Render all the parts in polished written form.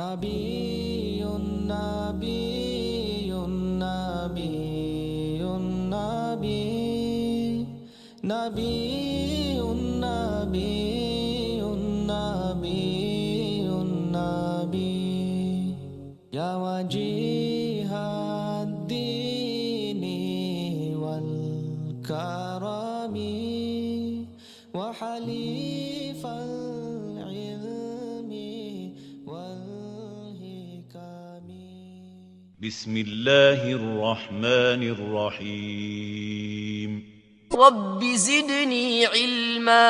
نبي نبي نبي نبي نبي نبي نبي نبي يا وجيه الدين والكرم وحليف العلم والحكم. بسم الله الرحمن الرحيم. رب زدني علما.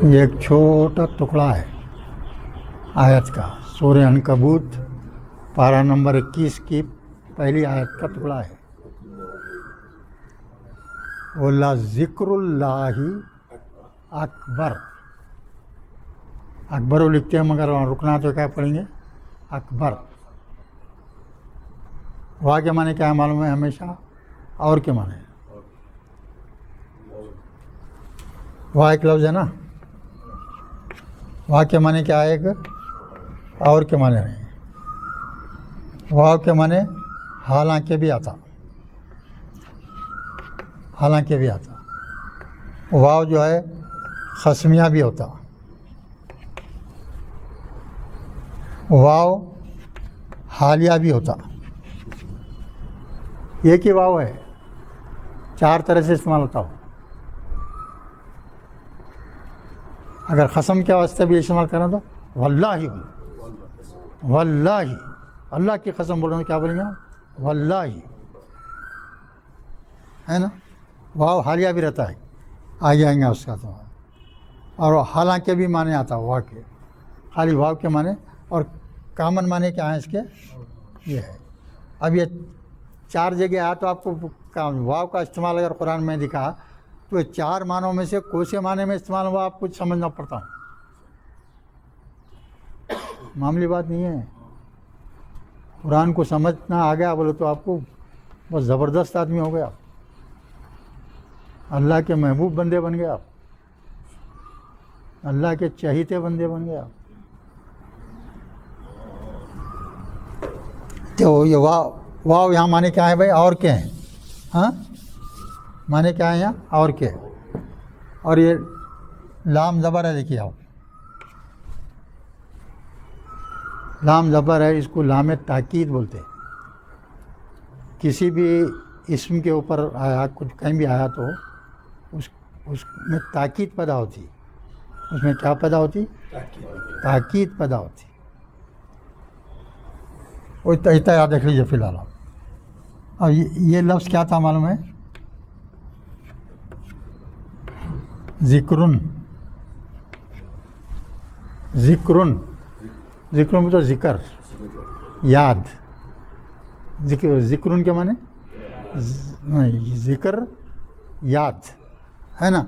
یہ ایک چھوٹا ٹکڑا ہے آیت کا، سورہ عنکبوت پارہ نمبر 21 کی پہلی آیت کا ٹکڑا ہے. وَلَا ذکر اللہ اکبر. اکبر وہ لکھتے ہیں مگر وہاں رکنا تو کیا پڑھیں گے؟ اکبر. وہاں کے معنی کیا معلوم ہے ہمیشہ؟ اور کے معنی وہاں ایک لفظ ہے نا، واو کے معنی کیا ہے؟ ایک اور کے معنی نہیں. واو کے معنی حالانکہ بھی آتا، حالانکہ بھی آتا. واو جو ہے قسمیہ بھی ہوتا. واو حالیہ بھی ہوتا. ایک ہی واو ہے، چار طرح سے استعمال ہوتا ہو. اگر قسم کے واسطے بھی استعمال کریں تو واللہ، واللہ اللہ کی قسم بول رہے ہیں، کیا بولیں گے؟ واللہ، ہے نا. واو حالیہ بھی رہتا ہے، آگے آئیں گے اس کا تو. اور حالانکہ بھی معنی آتا ہے واو کے، خالی واو کے معنی. اور کامن معنی کیا ہے اس کے؟ یہ ہے. اب یہ چار جگہ آیا تو آپ کو واو کا استعمال اگر قرآن میں دکھا تو چار معنوں میں سے کون سے معنی میں استعمال ہوا آپ کچھ سمجھنا پڑتا ہے. معمولی بات نہیں ہے. قرآن کو سمجھنا آ گیا بولے تو آپ کو بہت زبردست آدمی ہو گیا، اللہ کے محبوب بندے بن گئے آپ، اللہ کے چہیتے بندے بن گئے آپ. تو یہ واو یہاں معنی کیا ہے بھائی؟ اور کیا ہیں؟ ہاں معنی کیا ہے یہاں؟ اور کیا. اور یہ لام زبر ہے، دیکھیے آپ، لام زبر ہے، اس کو لام تاکید بولتے ہیں. کسی بھی اسم کے اوپر آیا، کچھ کہیں بھی آیا تو اس میں تاکید پیدا ہوتی. اس میں کیا پیدا ہوتی؟ تاکید پیدا ہوتی. وہ اتنا یاد رکھ لیجیے فی الحال. اور یہ لفظ کیا تھا معلوم ہے؟ ذکرن. ذکرن، ذکرن میں تو ذکر، یاد. ذکرن کے معنی ذکر، یاد، ہے نا.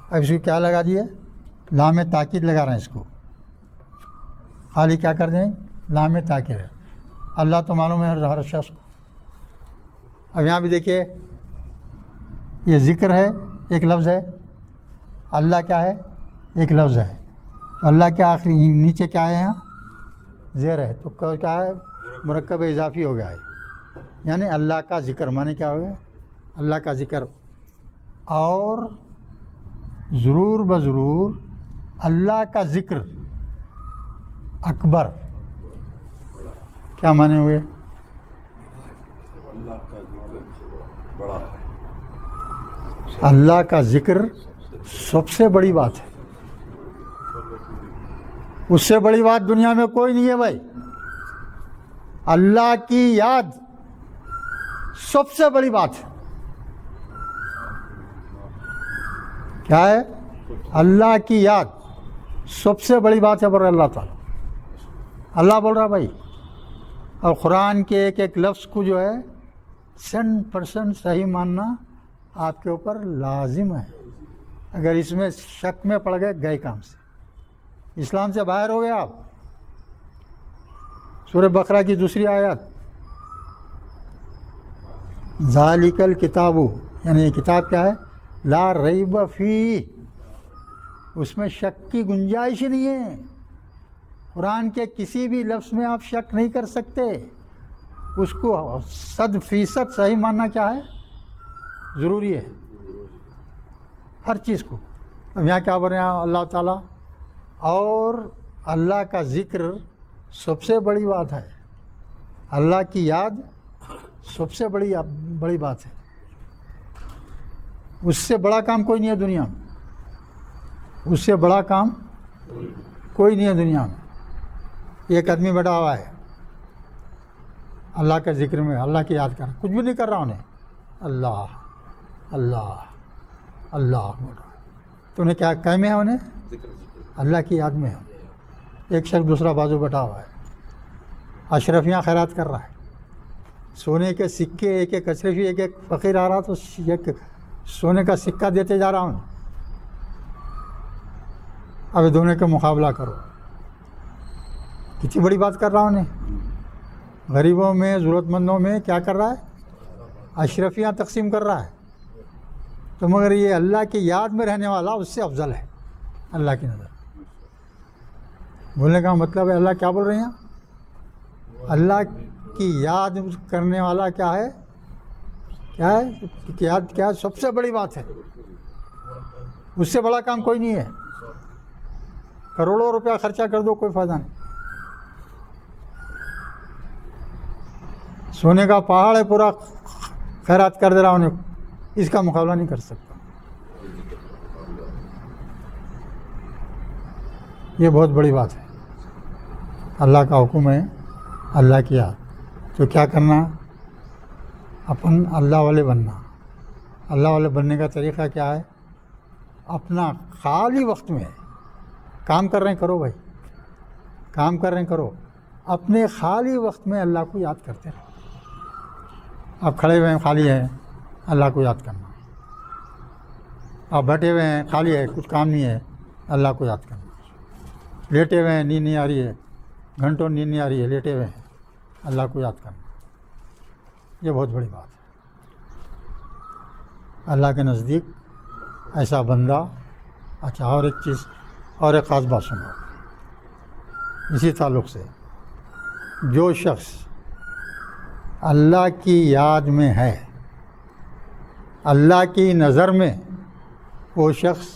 اب اس کو کیا لگا دیے؟ لام تاکید لگا رہے ہیں اس کو. خالی کیا کر دیں؟ لام تاکید. اللہ تو معلوم ہے ہر شخص کو. اب یہاں بھی دیکھیے، یہ ذکر ہے، ایک لفظ ہے. اللہ کیا ہے؟ ایک لفظ ہے. اللہ کے آخری نیچے کیا ہے؟ یہاں زیر ہے، تو کیا ہے؟ مرکب اضافی ہو گیا ہے. یعنی اللہ کا ذکر معنی کیا ہو گیا؟ اللہ کا ذکر. اور ضرور بضرور اللہ کا ذکر اکبر. کیا معنی ہوئے؟ اللہ کا ذکر سب سے بڑی بات ہے. اس سے بڑی بات دنیا میں کوئی نہیں ہے بھائی. اللہ کی یاد سب سے بڑی بات ہے. کیا ہے؟ اللہ کی یاد سب سے بڑی بات ہے. بول رہا اللہ تعالیٰ، اللہ بول رہا بھائی اور قرآن کے ایک ایک لفظ کو جو ہے 100% صحیح ماننا آپ کے اوپر لازم ہے. اگر اس میں شک میں پڑ گئے کام سے، اسلام سے باہر ہو گئے آپ. سورہ بقرہ کی دوسری آیت، ذالک الکتاب، یعنی یہ کتاب کیا ہے؟ لا ریب فیہ، اس میں شک کی گنجائش ہی نہیں ہے. قرآن کے کسی بھی لفظ میں آپ شک نہیں کر سکتے. اس کو 100% صحیح ماننا کیا ہے؟ ضروری ہے ہر چیز کو. اب یہاں کیا بول رہے ہیں اللہ تعالیٰ؟ اور اللہ کا ذکر سب سے بڑی بات ہے، اللہ کی یاد سب سے بڑی بات ہے. اس سے بڑا کام کوئی نہیں ہے دنیا میں، اس سے بڑا کام کوئی نہیں ہے دنیا میں. ایک آدمی بیٹھا ہوا ہے اللہ کا ذکر میں، اللہ کی یاد کر، کچھ بھی نہیں کر رہا انہیں، اللہ اللہ اللہ بول رہا. تو انہیں کیا کہہ میں ہے؟ انہیں اللہ کی یاد میں ہے. ایک شخص دوسرا بازو بیٹھا ہوا ہے، اشرفیاں خیرات کر رہا ہے، سونے کے سکے ایک ایک اشرفی، ایک ایک فقیر آ رہا تو ایک سونے کا سکہ دیتے جا رہا ہوں. اب دونوں کا مقابلہ کرو، کتنی بڑی بات کر رہا ہوں. انہیں غریبوں میں، ضرورت مندوں میں کیا کر رہا ہے؟ اشرفیاں تقسیم کر رہا ہے. تو مگر یہ اللہ کی یاد میں رہنے والا اس سے افضل ہے اللہ کی نظر. بولنے کا مطلب ہے اللہ کیا بول رہے ہیں؟ اللہ کی یاد کرنے والا کیا ہے؟ کیا ہے؟ یاد کیا سب سے بڑی بات ہے. اس سے بڑا کام کوئی نہیں ہے. کروڑوں روپیہ خرچہ کر دو کوئی فائدہ نہیں. سونے کا پہاڑ ہے پورا خیرات کر دے رہا انہیں، اس کا مقابلہ نہیں کر سکتا. یہ بہت بڑی بات ہے. اللہ کا حکم ہے اللہ کی یاد. تو کیا کرنا؟ اپن اللہ والے بننا. اللہ والے بننے کا طریقہ کیا ہے؟ اپنا خالی وقت میں کام کر رہے ہیں کرو بھائی، کام کر رہے ہیں کرو. اپنے خالی وقت میں اللہ کو یاد کرتے رہو. آپ کھڑے ہوئے ہیں خالی ہیں، اللہ کو یاد کرنا. آپ بیٹھے ہوئے ہیں خالی ہے، کچھ کام نہیں ہے، اللہ کو یاد کرنا. لیٹے ہوئے ہیں، نیند نہیں آ رہی ہے، گھنٹوں نیند نہیں آ رہی ہے، لیٹے ہوئے ہیں، اللہ کو یاد کرنا. یہ بہت بڑی بات ہے. اللہ کے نزدیک ایسا بندہ. اچھا، اور ایک چیز، اور ایک خاص بات سنو اسی تعلق سے. جو شخص اللہ کی یاد میں ہے، اللہ کی نظر میں وہ شخص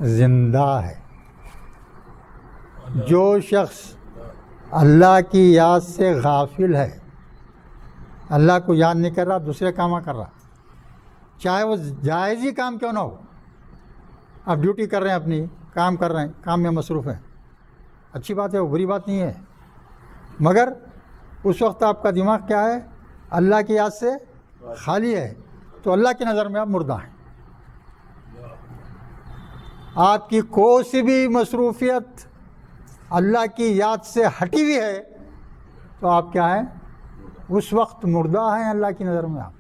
زندہ ہے. جو شخص اللہ کی یاد سے غافل ہے، اللہ کو یاد نہیں کر رہا، دوسرے کام کر رہا، چاہے وہ جائز ہی کام کیوں نہ ہو. آپ ڈیوٹی کر رہے ہیں، اپنی کام کر رہے ہیں، کام میں مصروف ہیں، اچھی بات ہے، وہ بری بات نہیں ہے. مگر اس وقت آپ کا دماغ کیا ہے؟ اللہ کی یاد سے خالی ہے. تو اللہ کی نظر میں آپ مردہ ہیں. آپ کی کوئی سی بھی مصروفیت اللہ کی یاد سے ہٹی ہوئی ہے تو آپ کیا ہیں؟ اس وقت مردہ ہیں اللہ کی نظر میں آپ.